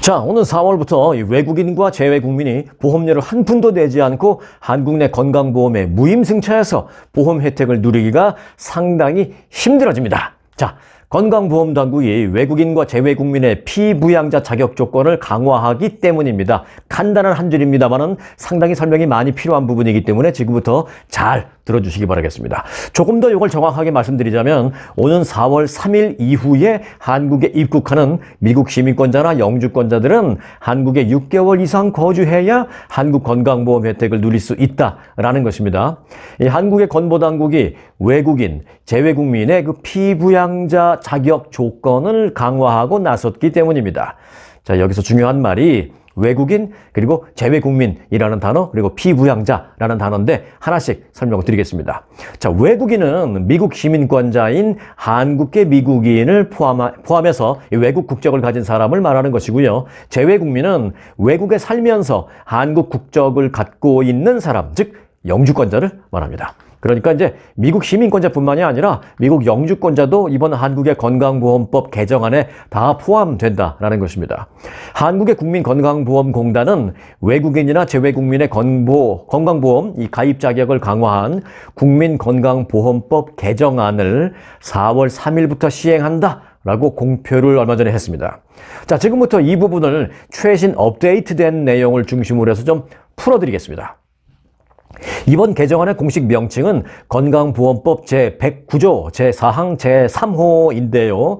자, 오늘 4월부터 외국인과 재외국민이 보험료를 한 푼도 내지 않고 한국 내 건강보험에 무임승차해서 보험 혜택을 누리기가 상당히 힘들어집니다. 자, 건강보험 당국이 외국인과 재외국민의 피부양자 자격 조건을 강화하기 때문입니다. 간단한 한 줄입니다만은 상당히 설명이 많이 필요한 부분이기 때문에 지금부터 잘 들어주시기 바라겠습니다. 조금 더 이걸 정확하게 말씀드리자면 오는 4월 3일 이후에 한국에 입국하는 미국 시민권자나 영주권자들은 한국에 6개월 이상 거주해야 한국 건강보험 혜택을 누릴 수 있다라는 것입니다. 이 한국의 건보당국이 외국인, 재외국민의 그 피부양자 자격 조건을 강화하고 나섰기 때문입니다. 자, 여기서 중요한 말이 외국인 그리고 재외국민이라는 단어 그리고 피부양자라는 단어인데 하나씩 설명을 드리겠습니다. 자, 외국인은 미국 시민권자인 한국계 미국인을 포함해서 외국 국적을 가진 사람을 말하는 것이고요. 재외국민은 외국에 살면서 한국 국적을 갖고 있는 사람, 즉 영주권자를 말합니다. 그러니까 이제 미국 시민권자뿐만이 아니라 미국 영주권자도 이번 한국의 건강보험법 개정안에 다 포함된다라는 것입니다. 한국의 국민건강보험공단은 외국인이나 재외국민의 건강보험 이 가입 자격을 강화한 국민건강보험법 개정안을 4월 3일부터 시행한다. 라고 공표를 얼마 전에 했습니다. 자, 지금부터 이 부분을 최신 업데이트된 내용을 중심으로 해서 좀 풀어드리겠습니다. 이번 개정안의 공식 명칭은 건강보험법 제109조 제4항 제3호인데요.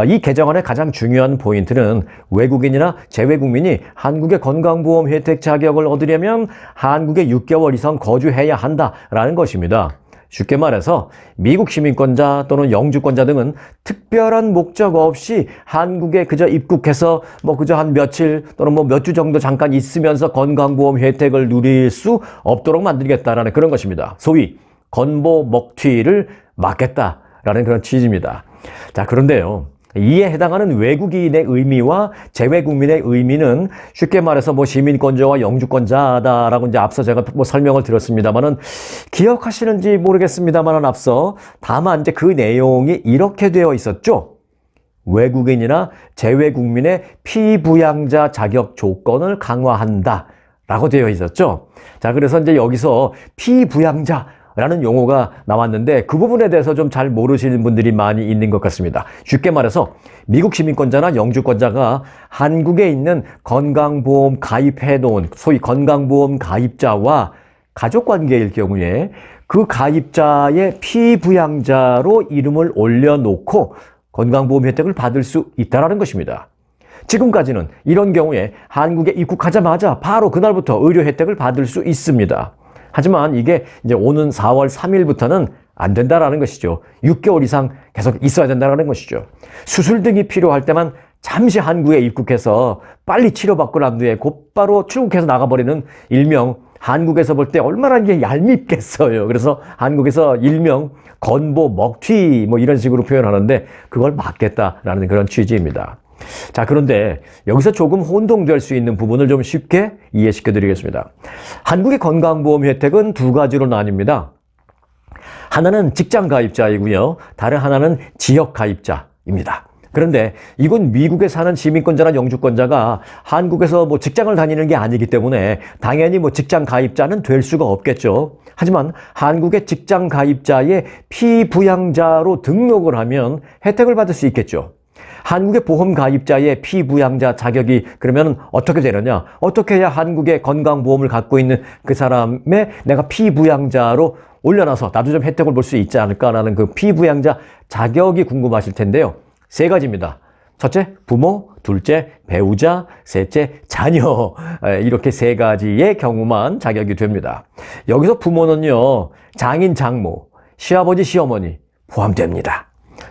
이 개정안의 가장 중요한 포인트는 외국인이나 재외국민이 한국의 건강보험 혜택 자격을 얻으려면 한국에 6개월 이상 거주해야 한다라는 것입니다. 쉽게 말해서 미국 시민권자 또는 영주권자 등은 특별한 목적 없이 한국에 그저 입국해서 그저 한 며칠 또는 몇 주 정도 잠깐 있으면서 건강보험 혜택을 누릴 수 없도록 만들겠다라는 그런 것입니다. 소위 건보 먹튀를 막겠다라는 그런 취지입니다. 자, 그런데요. 이에 해당하는 외국인의 의미와 재외국민의 의미는 쉽게 말해서 시민권자와 영주권자다라고 이제 앞서 제가 설명을 드렸습니다만은 기억하시는지 모르겠습니다만은 앞서 다만 이제 그 내용이 이렇게 되어 있었죠. 외국인이나 재외국민의 피부양자 자격 조건을 강화한다라고 되어 있었죠. 자, 그래서 이제 여기서 피부양자 라는 용어가 나왔는데 그 부분에 대해서 좀 잘 모르시는 분들이 많이 있는 것 같습니다. 쉽게 말해서 미국 시민권자나 영주권자가 한국에 있는 건강보험 가입해놓은 소위 건강보험 가입자와 가족관계일 경우에 그 가입자의 피부양자로 이름을 올려놓고 건강보험 혜택을 받을 수 있다는 것입니다. 지금까지는 이런 경우에 한국에 입국하자마자 바로 그날부터 의료 혜택을 받을 수 있습니다. 하지만 이게 이제 오는 4월 3일부터는 안 된다라는 것이죠. 6개월 이상 계속 있어야 된다라는 것이죠. 수술 등이 필요할 때만 잠시 한국에 입국해서 빨리 치료받고 난 뒤에 곧바로 출국해서 나가버리는 일명 한국에서 볼 때 얼마나 이게 얄밉겠어요. 그래서 한국에서 일명 건보 먹튀 이런 식으로 표현하는데 그걸 막겠다라는 그런 취지입니다. 자, 그런데 여기서 조금 혼동될 수 있는 부분을 좀 쉽게 이해시켜 드리겠습니다. 한국의 건강보험 혜택은 두 가지로 나뉩니다. 하나는 직장 가입자이고요. 다른 하나는 지역 가입자입니다. 그런데 이건 미국에 사는 시민권자나 영주권자가 한국에서 직장을 다니는 게 아니기 때문에 당연히 직장 가입자는 될 수가 없겠죠. 하지만 한국의 직장 가입자의 피부양자로 등록을 하면 혜택을 받을 수 있겠죠. 한국의 보험 가입자의 피부양자 자격이 그러면 어떻게 되느냐? 어떻게 해야 한국의 건강보험을 갖고 있는 그 사람의 내가 피부양자로 올려놔서 나도 좀 혜택을 볼 수 있지 않을까라는 그 피부양자 자격이 궁금하실 텐데요. 세 가지입니다. 첫째, 부모, 둘째, 배우자, 셋째, 자녀. 이렇게 세 가지의 경우만 자격이 됩니다. 여기서 부모는요, 장인, 장모, 시아버지, 시어머니 포함됩니다.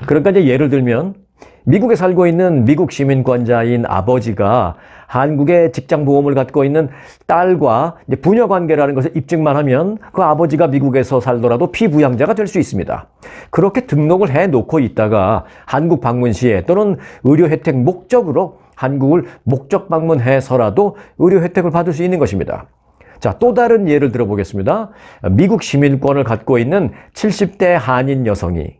그러니까 이제 예를 들면 미국에 살고 있는 미국 시민권자인 아버지가 한국의 직장보험을 갖고 있는 딸과 이제 부녀관계라는 것을 입증만 하면 그 아버지가 미국에서 살더라도 피부양자가 될 수 있습니다. 그렇게 등록을 해놓고 있다가 한국 방문 시에 또는 의료 혜택 목적으로 한국을 목적 방문해서라도 의료 혜택을 받을 수 있는 것입니다. 자, 또 다른 예를 들어보겠습니다. 미국 시민권을 갖고 있는 70대 한인 여성이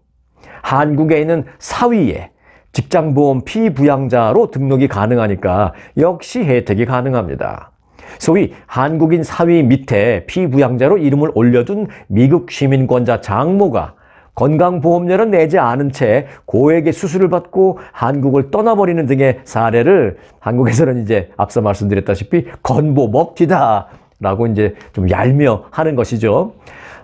한국에 있는 사위의 직장보험 피부양자로 등록이 가능하니까 역시 혜택이 가능합니다. 소위 한국인 4위 밑에 피부양자로 이름을 올려둔 미국 시민권자 장모가 건강보험료를 내지 않은 채 고액의 수술을 받고 한국을 떠나버리는 등의 사례를 한국에서는 이제 앞서 말씀드렸다시피 건보 먹튀다라고 이제 좀 얄며 하는 것이죠.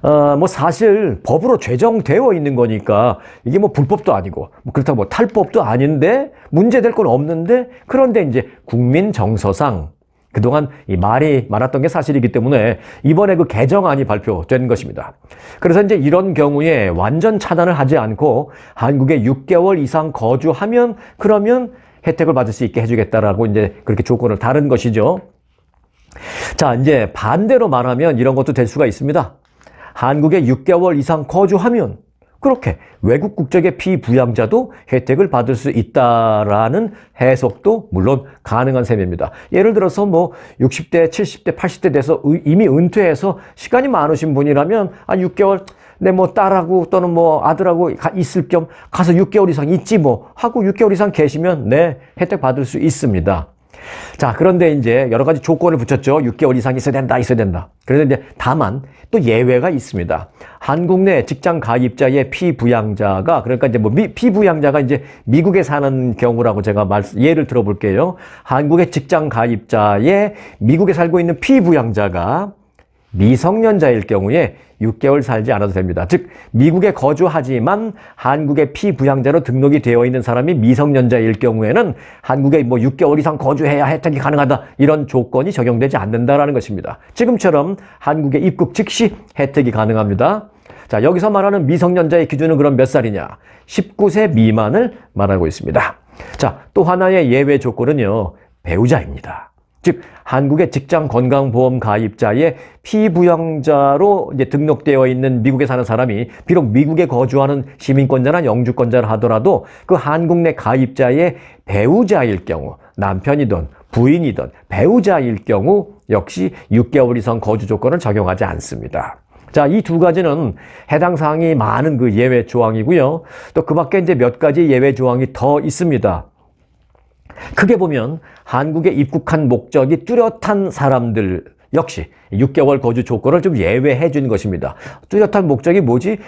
뭐 사실 법으로 제정되어 있는 거니까 이게 뭐 불법도 아니고 뭐 그렇다고 뭐 탈법도 아닌데 문제될 건 없는데, 그런데 이제 국민 정서상 그동안 이 말이 많았던 게 사실이기 때문에 이번에 그 개정안이 발표된 것입니다. 그래서 이제 이런 경우에 완전 차단을 하지 않고 한국에 6개월 이상 거주하면 그러면 혜택을 받을 수 있게 해주겠다라고 이제 그렇게 조건을 다른 것이죠. 자, 이제 반대로 말하면 이런 것도 될 수가 있습니다. 한국에 6개월 이상 거주하면 그렇게 외국 국적의 피부양자도 혜택을 받을 수 있다라는 해석도 물론 가능한 셈입니다. 예를 들어서 뭐 60대, 70대, 80대 돼서 이미 은퇴해서 시간이 많으신 분이라면 6개월 내 뭐 딸하고 또는 뭐 아들하고 있을 겸 가서 6개월 이상 있지 뭐 하고 6개월 이상 계시면 네, 혜택 받을 수 있습니다. 자, 그런데 이제 여러 가지 조건을 붙였죠. 6개월 이상 있어야 된다, 있어야 된다. 그런데 이제 다만 또 예외가 있습니다. 한국 내 직장 가입자의 피부양자가, 그러니까 이제 뭐 피부양자가 이제 미국에 사는 경우라고 제가 예를 들어볼게요. 한국의 직장 가입자의 미국에 살고 있는 피부양자가 미성년자일 경우에 6개월 살지 않아도 됩니다. 즉 미국에 거주하지만 한국의 피부양자로 등록이 되어 있는 사람이 미성년자일 경우에는 한국에 뭐 6개월 이상 거주해야 혜택이 가능하다, 이런 조건이 적용되지 않는다라는 것입니다. 지금처럼 한국에 입국 즉시 혜택이 가능합니다. 자, 여기서 말하는 미성년자의 기준은 그럼 몇 살이냐? 19세 미만을 말하고 있습니다. 자, 또 하나의 예외 조건은요, 배우자입니다. 즉 한국의 직장 건강보험 가입자의 피부양자로 이제 등록되어 있는 미국에 사는 사람이 비록 미국에 거주하는 시민권자나 영주권자를 하더라도 그 한국 내 가입자의 배우자일 경우, 남편이든 부인이든 배우자일 경우 역시 6개월 이상 거주 조건을 적용하지 않습니다. 자, 이 두 가지는 해당 사항이 많은 그 예외 조항이고요. 또 그 밖에 이제 몇 가지 예외 조항이 더 있습니다. 크게 보면 한국에 입국한 목적이 뚜렷한 사람들 역시 6개월 거주 조건을 좀 예외해 준 것입니다. 뚜렷한 목적이 뭐지?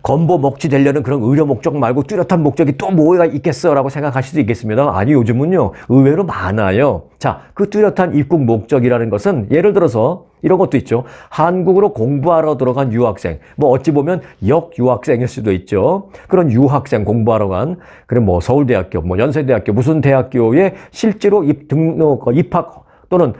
건보 먹튀 되려는 그런 의료 목적 말고 뚜렷한 목적이 또 뭐가 있겠어? 라고 생각하실 수도 있겠습니다. 아니, 요즘은요, 의외로 많아요. 자, 그 뚜렷한 입국 목적이라는 것은 예를 들어서 이런 것도 있죠. 한국으로 공부하러 들어간 유학생, 뭐 어찌 보면 역유학생일 수도 있죠. 그런 유학생 공부하러 간, 그럼 뭐 서울대학교, 뭐 연세대학교, 무슨 대학교에 실제로 입학 또는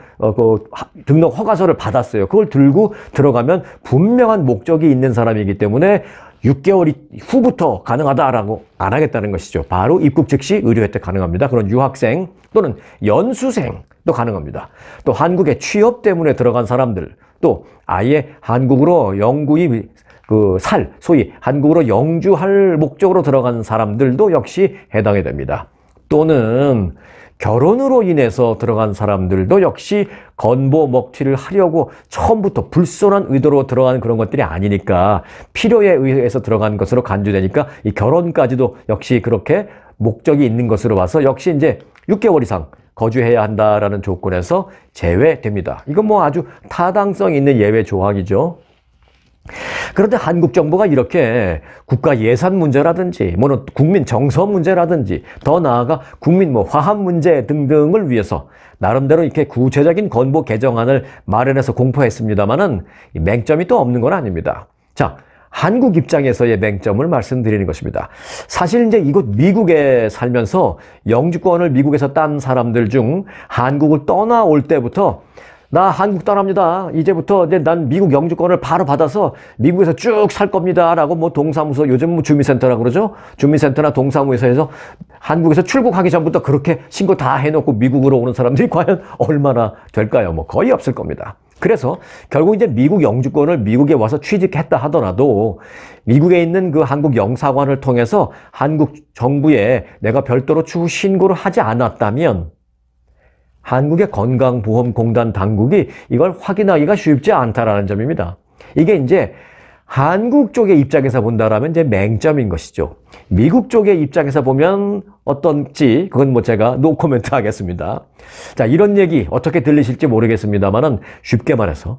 등록 허가서를 받았어요. 그걸 들고 들어가면 분명한 목적이 있는 사람이기 때문에 6개월 후부터 가능하다라고 안 하겠다는 것이죠. 바로 입국 즉시 의료 혜택 가능합니다. 그런 유학생 또는 연수생도 가능합니다. 또 한국에 취업 때문에 들어간 사람들, 또 아예 한국으로 영구히 소위 한국으로 영주할 목적으로 들어간 사람들도 역시 해당이 됩니다. 또는 결혼으로 인해서 들어간 사람들도 역시 건보 먹튀를 하려고 처음부터 불손한 의도로 들어간 그런 것들이 아니니까 필요에 의해서 들어간 것으로 간주되니까 이 결혼까지도 역시 그렇게 목적이 있는 것으로 봐서 역시 이제 6개월 이상 거주해야 한다라는 조건에서 제외됩니다. 이건 뭐 아주 타당성 있는 예외 조항이죠. 그런데 한국 정부가 이렇게 국가 예산 문제라든지 국민 정서 문제라든지 더 나아가 국민 화합 문제 등등을 위해서 나름대로 이렇게 구체적인 건보 개정안을 마련해서 공포했습니다만은 맹점이 또 없는 건 아닙니다. 자, 한국 입장에서의 맹점을 말씀드리는 것입니다. 사실 이제 이곳 미국에 살면서 영주권을 미국에서 딴 사람들 중 한국을 떠나올 때부터 나 한국 떠납니다. 이제부터 난 미국 영주권을 바로 받아서 미국에서 쭉 살 겁니다. 라고 동사무소, 요즘 주민센터라고 그러죠? 주민센터나 동사무소에서 해서 한국에서 출국하기 전부터 그렇게 신고 다 해놓고 미국으로 오는 사람들이 과연 얼마나 될까요? 거의 없을 겁니다. 그래서 결국 이제 미국 영주권을 미국에 와서 취직했다 하더라도 미국에 있는 그 한국 영사관을 통해서 한국 정부에 내가 별도로 추후 신고를 하지 않았다면 한국의 건강보험공단 당국이 이걸 확인하기가 쉽지 않다라는 점입니다. 이게 이제 한국 쪽의 입장에서 본다라면 이제 맹점인 것이죠. 미국 쪽의 입장에서 보면 어떤지 그건 뭐 제가 노코멘트 하겠습니다. 자, 이런 얘기 어떻게 들리실지 모르겠습니다만은 쉽게 말해서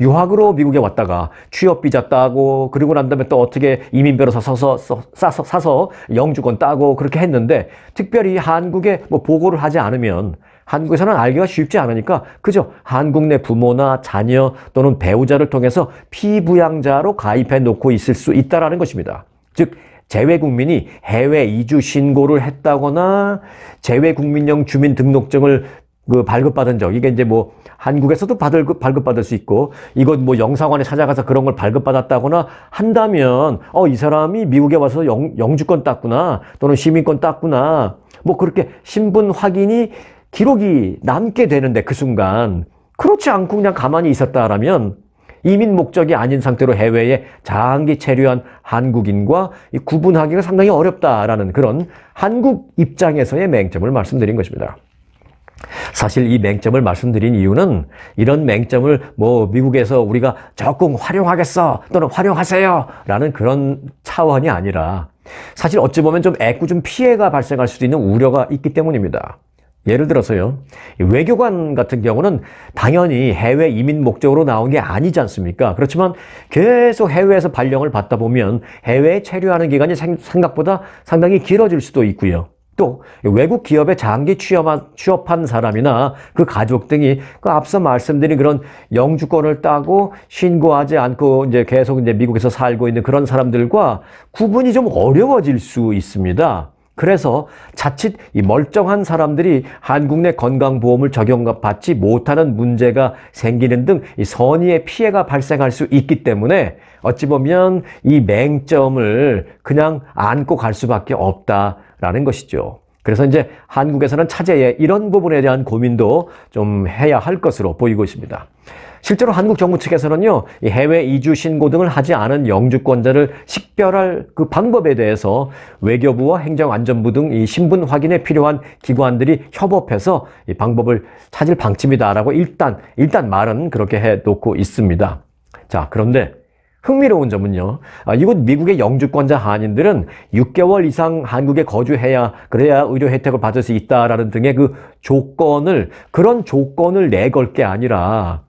유학으로 미국에 왔다가 취업 비자 따고 그리고 난 다음에 또 어떻게 이민 변호사 사서 영주권 따고 그렇게 했는데 특별히 한국에 뭐 보고를 하지 않으면 한국에서는 알기가 쉽지 않으니까 그저 한국 내 부모나 자녀 또는 배우자를 통해서 피부양자로 가입해 놓고 있을 수 있다라는 것입니다. 즉 재외 국민이 해외 이주 신고를 했다거나 재외 국민용 주민등록증을 발급받은 적, 이게 이제 뭐 한국에서도 발급받을 수 있고 이건 뭐 영사관에 찾아가서 그런 걸 발급받았다거나 한다면 이 사람이 미국에 와서 영주권 땄구나 또는 시민권 땄구나 뭐 그렇게 신분 확인이 기록이 남게 되는데 그 순간 그렇지 않고 그냥 가만히 있었다라면 이민 목적이 아닌 상태로 해외에 장기 체류한 한국인과 구분하기가 상당히 어렵다라는 그런 한국 입장에서의 맹점을 말씀드린 것입니다. 사실 이 맹점을 말씀드린 이유는 이런 맹점을 뭐 미국에서 우리가 적극 활용하겠어 또는 활용하세요 라는 그런 차원이 아니라 사실 어찌 보면 좀 애꿎은 피해가 발생할 수도 있는 우려가 있기 때문입니다. 예를 들어서요, 외교관 같은 경우는 당연히 해외 이민 목적으로 나온 게 아니지 않습니까? 그렇지만 계속 해외에서 발령을 받다 보면 해외에 체류하는 기간이 생각보다 상당히 길어질 수도 있고요. 또 외국 기업에 장기 취업한 사람이나 그 가족 등이 그 앞서 말씀드린 그런 영주권을 따고 신고하지 않고 이제 계속 이제 미국에서 살고 있는 그런 사람들과 구분이 좀 어려워질 수 있습니다. 그래서 자칫 이 멀쩡한 사람들이 한국 내 건강보험을 적용받지 못하는 문제가 생기는 등 이 선의의 피해가 발생할 수 있기 때문에 어찌 보면 이 맹점을 그냥 안고 갈 수밖에 없다라는 것이죠. 그래서 이제 한국에서는 차제에 이런 부분에 대한 고민도 좀 해야 할 것으로 보이고 있습니다. 실제로 한국 정부 측에서는요, 이 해외 이주 신고 등을 하지 않은 영주권자를 식별할 그 방법에 대해서 외교부와 행정안전부 등 이 신분 확인에 필요한 기관들이 협업해서 이 방법을 찾을 방침이다라고 일단 말은 그렇게 해 놓고 있습니다. 자, 그런데 흥미로운 점은요, 이곳 미국의 영주권자 한인들은 6개월 이상 한국에 거주해야 그래야 의료 혜택을 받을 수 있다라는 등의 그런 조건을 내걸 게 아니라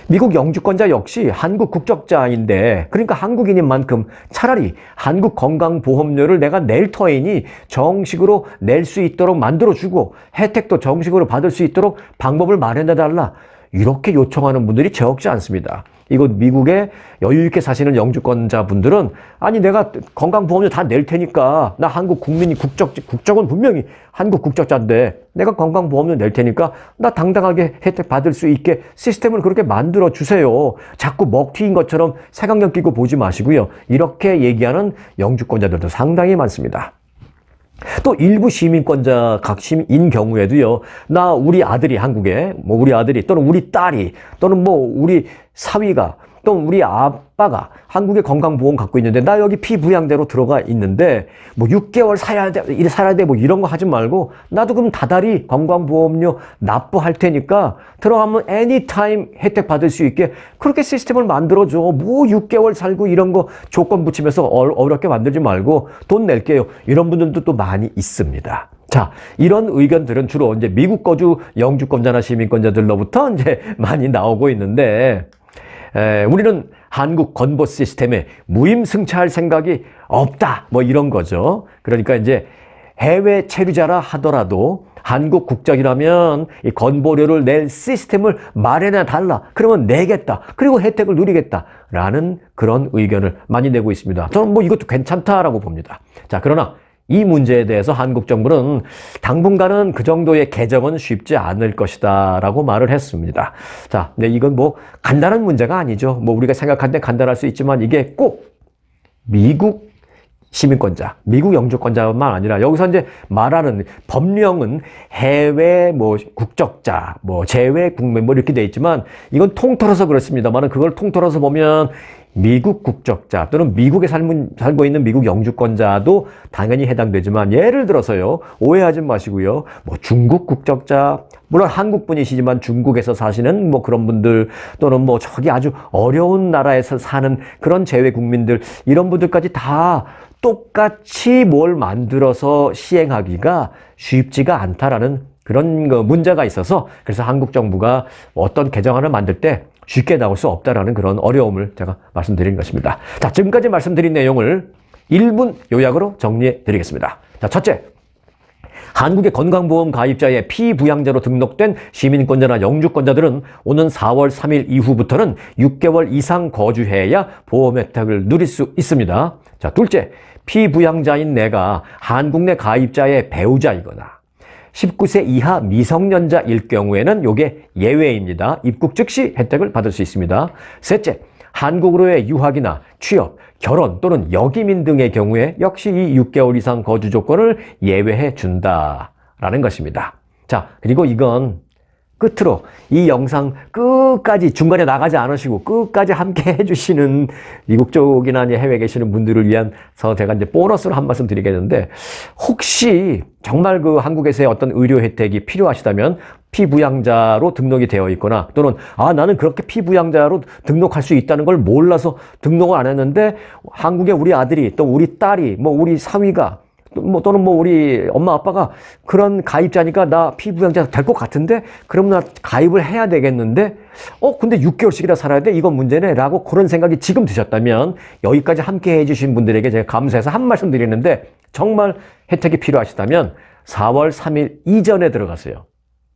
미국 영주권자 역시 한국 국적자인데 그러니까 한국인인 만큼 차라리 한국 건강보험료를 내가 낼 터이니 정식으로 낼 수 있도록 만들어주고 혜택도 정식으로 받을 수 있도록 방법을 마련해달라 이렇게 요청하는 분들이 적지 않습니다. 이곳 미국에 여유 있게 사시는 영주권자 분들은 아니 내가 건강보험료 다 낼 테니까 나 한국 국민이 국적은 분명히 한국 국적자인데 내가 건강보험료 낼 테니까 나 당당하게 혜택 받을 수 있게 시스템을 그렇게 만들어 주세요. 자꾸 먹튀인 것처럼 색안경 끼고 보지 마시고요. 이렇게 얘기하는 영주권자들도 상당히 많습니다. 또 일부 시민권자 각심인 경우에도요, 나 우리 아들이 한국에, 뭐 우리 아들이 또는 우리 딸이 또는 뭐 우리 사위가 또는 우리 아빠가 한국에 건강보험 갖고 있는데 나 여기 피부양대로 들어가 있는데 뭐 6개월 살아야 돼 뭐 이런 거 하지 말고 나도 그럼 다달이 건강보험료 납부할 테니까 들어가면 anytime 혜택 받을 수 있게 그렇게 시스템을 만들어줘. 뭐 6개월 살고 이런 거 조건 붙이면서 어렵게 만들지 말고 돈 낼게요. 이런 분들도 또 많이 있습니다. 자, 이런 의견들은 주로 이제 미국 거주 영주권자나 시민권자들로부터 이제 많이 나오고 있는데 우리는 한국 건보 시스템에 무임승차할 생각이 없다. 뭐 이런 거죠. 그러니까 이제 해외 체류자라 하더라도 한국 국적이라면 이 건보료를 낼 시스템을 마련해 달라. 그러면 내겠다. 그리고 혜택을 누리겠다라는 그런 의견을 많이 내고 있습니다. 저는 뭐 이것도 괜찮다라고 봅니다. 자, 그러나 이 문제에 대해서 한국 정부는 당분간은 그 정도의 개정은 쉽지 않을 것이다 라고 말을 했습니다. 자, 근데 이건 뭐 간단한 문제가 아니죠. 뭐 우리가 생각할 때 간단할 수 있지만 이게 꼭 미국 시민권자, 미국 영주권자만 아니라 여기서 이제 말하는 법령은 해외 뭐 국적자, 뭐 재외 국민 뭐 이렇게 돼 있지만 이건 통틀어서 그렇습니다만 그걸 통틀어서 보면 미국 국적자 또는 미국에 살고 있는 미국 영주권자도 당연히 해당되지만 예를 들어서요, 오해하지 마시고요, 뭐 중국 국적자, 물론 한국 분이시지만 중국에서 사시는 뭐 그런 분들 또는 뭐 저기 아주 어려운 나라에서 사는 그런 재외 국민들, 이런 분들까지 다 똑같이 뭘 만들어서 시행하기가 쉽지가 않다라는 그런 문제가 있어서, 그래서 한국 정부가 어떤 개정안을 만들 때 쉽게 나올 수 없다라는 그런 어려움을 제가 말씀드린 것입니다. 자, 지금까지 말씀드린 내용을 1분 요약으로 정리해 드리겠습니다. 자, 첫째, 한국의 건강보험 가입자의 피부양자로 등록된 시민권자나 영주권자들은 오는 4월 3일 이후부터는 6개월 이상 거주해야 보험 혜택을 누릴 수 있습니다. 자, 둘째, 피부양자인 내가 한국 내 가입자의 배우자이거나 19세 이하 미성년자일 경우에는 이게 예외입니다. 입국 즉시 혜택을 받을 수 있습니다. 셋째, 한국으로의 유학이나 취업, 결혼 또는 역이민 등의 경우에 역시 이 6개월 이상 거주 조건을 예외해 준다라는 것입니다. 자, 그리고 이건 끝으로 이 영상 끝까지 중간에 나가지 않으시고 끝까지 함께 해주시는 미국 쪽이나 해외에 계시는 분들을 위해서 제가 이제 보너스로 한 말씀 드리겠는데, 혹시 정말 그 한국에서의 어떤 의료 혜택이 필요하시다면 피부양자로 등록이 되어 있거나 또는 나는 그렇게 피부양자로 등록할 수 있다는 걸 몰라서 등록을 안 했는데 한국에 우리 아들이 또 우리 딸이 뭐 우리 사위가 또는 뭐 우리 엄마 아빠가 그런 가입자니까 나 피부양자 될 것 같은데 그럼 나 가입을 해야 되겠는데 근데 6개월씩이나 살아야 돼? 이건 문제네 라고 그런 생각이 지금 드셨다면 여기까지 함께 해주신 분들에게 제가 감사해서 한 말씀 드리는데, 정말 혜택이 필요하시다면 4월 3일 이전에 들어가세요.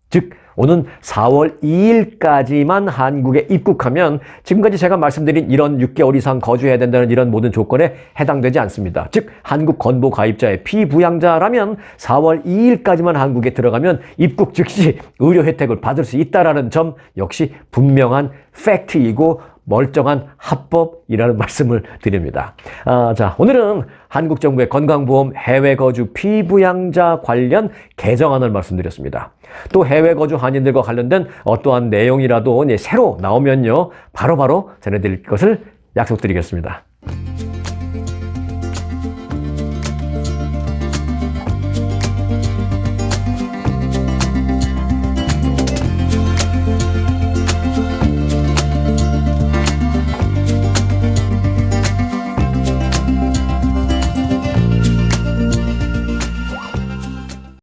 즉 오는 4월 2일까지만 한국에 입국하면 지금까지 제가 말씀드린 이런 6개월 이상 거주해야 된다는 이런 모든 조건에 해당되지 않습니다. 즉 한국 건보 가입자의 피부양자라면 4월 2일까지만 한국에 들어가면 입국 즉시 의료 혜택을 받을 수 있다는 점 역시 분명한 팩트이고 멀쩡한 합법이라는 말씀을 드립니다. 자, 오늘은 한국 정부의 건강보험 해외 거주 피부양자 관련 개정안을 말씀드렸습니다. 또 해외 거주 한인들과 관련된 어떠한 내용이라도 새로 나오면요, 바로바로 전해드릴 것을 약속드리겠습니다.